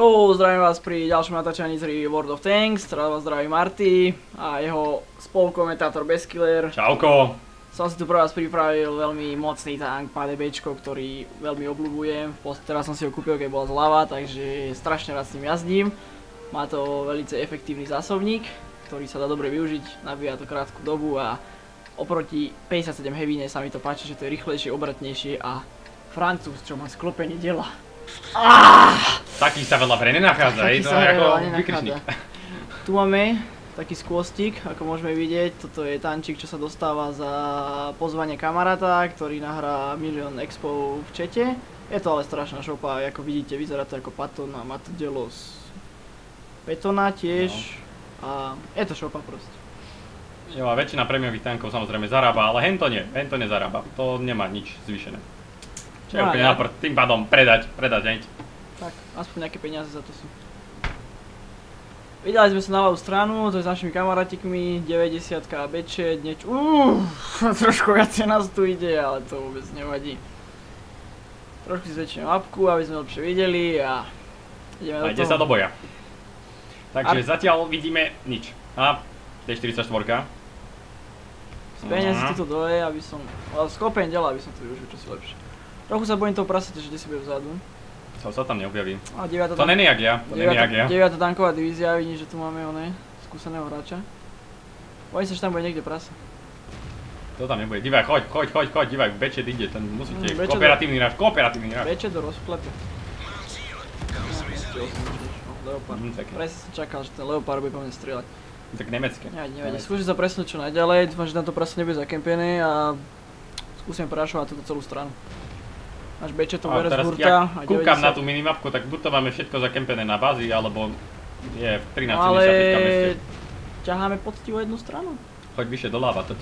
Čau, zdravím vás pri ďalšom natáčaní z World of Tanks, teraz vás zdraví Marty a jeho spolukomentátor Beskiller. Čauko. Som si tu pre vás pripravil veľmi mocný tank PDBčko, ktorý veľmi obľúbujem. Teraz som si ho kúpil, keď bola zľava, takže strašne rád s ním jazdím. Má to veľmi efektívny zásobník, ktorý sa dá dobre využiť, nabíja to krátku dobu a oproti 57 Heavy sa mi to páči, že to je rýchlejšie, obratnejšie a Francúz, čo má sklopenie diela. Taký sa veľa pre nenachádza, je to ako vykričník. Tu máme taký skôstik, ako môžeme vidieť, toto je tančík, čo sa dostáva za pozvanie kamaráta, ktorý nahrá milión expov v čete. Je to ale strašná šopa, ako vidíte, vyzerá to ako patón a má to dielo z betóna tiež a je to šopa proste. Jo, a väčšina prémiových tankov samozrejme zarába, ale hento nezarába, to nemá nič zvýšené. Čo je úplne naprd, tým pádom predať hneď. Tak, aspoň nejaké peniaze za to sú. Vydali sme sa na ľavú stranu, to je s našimi kamarátikmi, 90-ka bečet, niečo, trošku viacej nás tu ide, ale to vôbec nevadí. Trošku si zväčšíme mapku, aby sme lepšie videli a ideme do toho. Ide sa do boja. Takže zatiaľ vidíme nič. A D44. Spenia si toto dole, aby som, ale sklopeň ďalej, aby som to využil čosi lepšie. Trochu sa bojím toho prasete, že kde si bude vzadu. Sa tam neobjaví. To není jak ja, 9. tanková divízia, vidíš, že tu máme skúseného hráča. Bojím sa, že tam bude niekde prasa. To tam nebude, divaj, choď, divaj, Bečet ide, ten musíte, kooperatívny hráč. Bečet do rozklepe. Leopard. Presne som čakal, že ten Leopard bude po mne strieľať. Tak nemecké. Nevadí, skúsim sa presunúť čo najďalej, dúfam, že tam to prasa nebude zakempené a skúsim prešovať túto celú stranu. Až Bečet to bere z hurta a 90. Kúkam na tú minimapku, tak buď to máme všetko zakempené na bázi, alebo je v 13.75 meste. Ťaháme poctivo jednu stranu. Choď vyššie doľava, to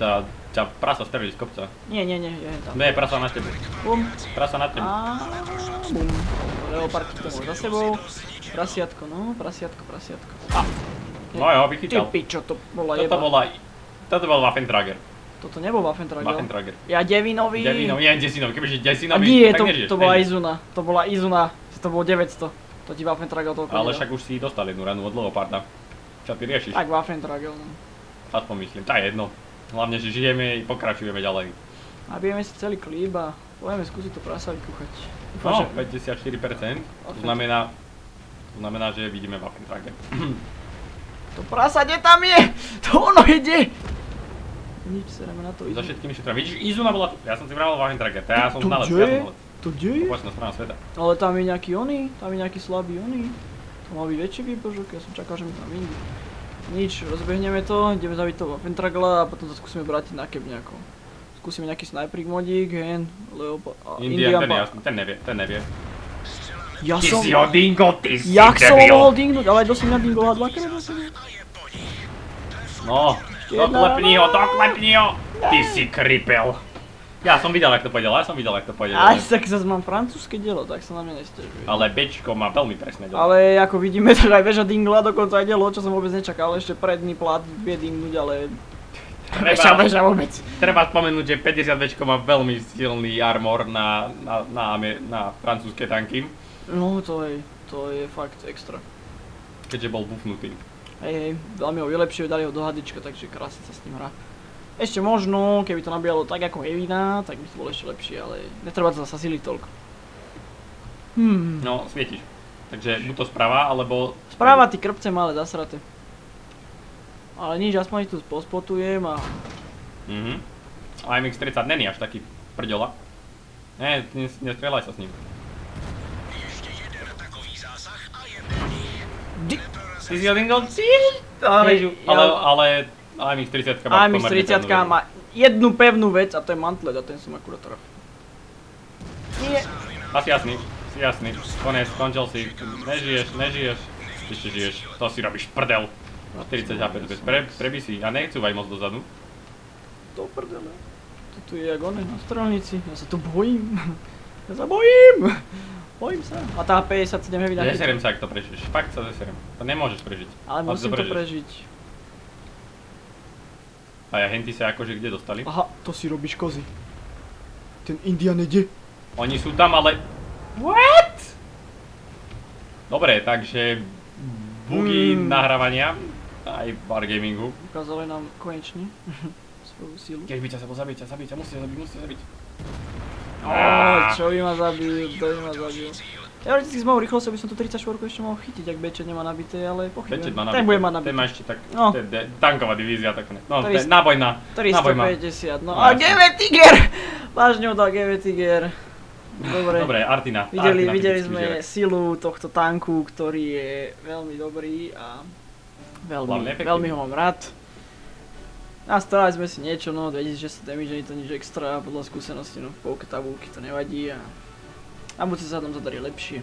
ťa prasa strelí z kopca. Nie, je tam. Nie, prasa na tebe. Bum. Prasa na tebe. Bum. Leopard to môže za sebou. Prasiatko, no, prasiatko. No jo, vychytal. Ty pičo, to bola jeba. Toto bol Waffentrager. Toto nebol Waffentrager. Waffentrager. Ja Devinový. Nie, Desinový, kebyže Desinový, nie, tak nežiješ. to bola Izuna. To bola Izuna, to bolo 900. To ti Waffentrager toľko nedal. Ale však už si dostal jednu ranu od Leoparda. Čo ty riešiš? Tak Waffentrager, no. Aspoň myslím, to je jedno. Hlavne, že žijeme i pokračujeme ďalej. Nabijeme si celý klíp a budeme skúsiť to prasa vykúchať. No, 54%, to znamená, že vidíme Waffentrager. To prasa, kde tam je? To ono ide! Nič, sereme na to Izuna. Za všetkými šetrami. Vidíš, Izuna bola tu. Ja som si vravel Waffentrager, ja som znalec. To kde je? Opačná strana sveta. Ale tam je nejaký oný, tam je nejaký slabý oný. To mal byť väčší výbožok, ja som čakal, že mi tam vyjde. Nič, rozbehneme to, ideme zabiť toho Waffentragera a potom to skúsime vrátiť na keb nejako. Skúsime nejaký snajprik modík, hen, Leopard... Indian, ten nevie. Ja ty som... si ho dingo, ty si jak som ho mohol dingnúť, ale aj dosť mňa dingoval dvakrát za sebe. No, doklepni ho, ty si kripel. Ja som videl, jak to pôjde, Aj tak zase mám francúzske dielo, tak sa na mňa nesťažuje. Ale Bčko má veľmi presné dielo. Ale ako vidíme, tak aj väža dingla, dokonca aj dielo, čo som vôbec nečakal, ešte predný plat vie dingnúť, ale... Väža vôbec. Treba spomenúť, že 50 Bčko má veľmi silný armor na francúzske tanky. No to je fakt extra. Keďže bol bufnutý. Hej, veľmi ho vylepšili, dali ho do hadička, takže krásne sa s ním hrá. Ešte možno, keby to nabíjalo tak ako Heavina, tak by to bolo ešte lepšie, ale netreba to zasa siliť toľko. No, svietiš. Takže buď to správa, alebo... Správa, ty krpce malé zasraté. Ale nič, aspoň tu pospotujem a... AMX-30 není až taký prďola. Ne, nestrieľaj sa s ním. Ty si ho dingol cíl? Ale AMX-30 má pomerne AMX-30 má jednu pevnú vec a to je mantlet a ten som akurát trafil. Nie. Asi jasný. Konec, skončil si. Nežiješ. Ešte žiješ. To si robíš prdel. 40 HP bez prebisí. Ja nechcúvaj moc dozadu. To prdele. Tu je jak one na strelnici. Ja sa tu bojím. Bojím sa. A tá 57 heavy na chytru. Zeserem sa, ak to prežiješ. Fakt sa zeserem. To nemôžeš prežiť. Ale musím to prežiť. A ja henty sa akože kde dostali? Aha, to si robíš kozy. Ten Indian ide. Oni sú tam, ale... What? Dobre, takže bugy nahrávania aj Wargamingu. Ukázali nám konečne svoju silu. Keď by ťa sa zabiť, musíte zabiť. Čo by ma zabil, kto by ma zabil. Teoreticky s mojou rýchlosťou by som tu 34 ešte mohol chytiť, ak Bečet nemá nabité, ale pochybujem. Ten bude mať nabité. Ten má ešte tak, No. tanková divízia, tak ne. No, nábojná. 350, no a GV Tiger! Vážne ho dal GV Tiger. Dobre, Artina. Videli sme silu tohto tanku, ktorý je veľmi dobrý a veľmi ho mám rád. Nastavili sme si niečo, no 2600 damage, nie je to nič extra, podľa skúsenosti, no v polke tabulky to nevadí a budúce sa tam zadarí lepšie.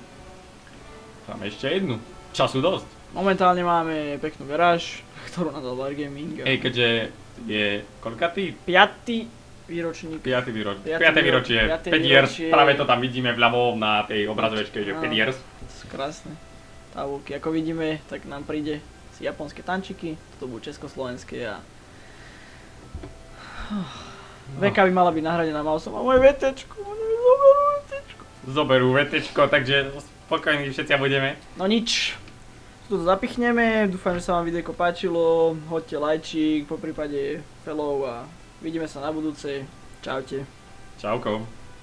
Máme ešte jednu. Času dosť. Momentálne máme peknú garáž, ktorú nadal Wargaming. Keďže je koľkatý? 5. výročník. 5. výročie. 5 years. Práve to tam vidíme vľavo na tej obrazovečke, že 5 years. Krásne tabulky. Ako vidíme, tak nám príde si japonské tančiky, toto budú československé a VK by mala byť nahradená mousom a moje VTčko, zoberú VTčko, takže spokojní všetci budeme. No nič, tu to zapichneme, dúfam, že sa vám videjko páčilo, hoďte lajčík, poprípade follow a vidíme sa na budúcej. Čaute. Čauko.